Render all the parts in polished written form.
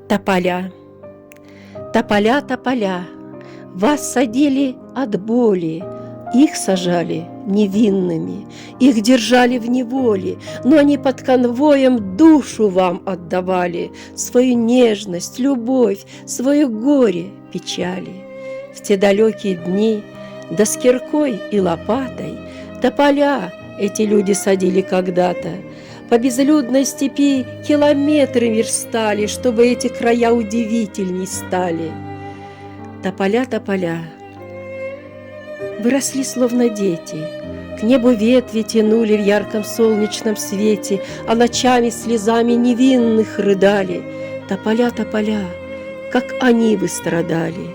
Тополя, тополя, тополя, вас садили от боли, их сажали невинными, их держали в неволе, но они под конвоем душу вам отдавали, свою нежность, любовь, свое горе, печали. В те далекие дни, да с киркой и лопатой, тополя эти люди садили когда-то. По безлюдной степи километры верстали, чтобы эти края удивительней стали. Тополя, тополя, выросли словно дети, к небу ветви тянули в ярком солнечном свете, а ночами слезами невинных рыдали. Тополя, тополя, как они бы страдали,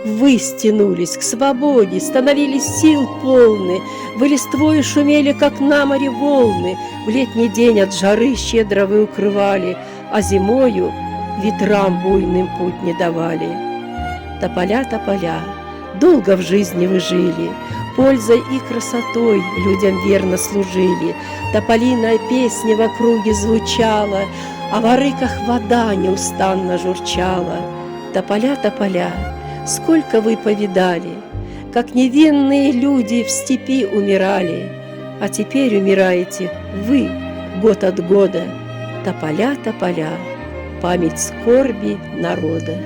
ввысь тянулись к свободе, становились сил полны, вы листвою шумели, как на море волны, в летний день от жары щедро вы укрывали, а зимою ветрам буйным путь не давали. Тополя, тополя, долго в жизни вы жили, пользой и красотой людям верно служили, тополиная песня в округе звучала, а в арыках вода неустанно журчала. Тополя, тополя, сколько вы повидали, как невинные люди в степи умирали, а теперь умираете вы год от года. Тополя, тополя, память скорби народа.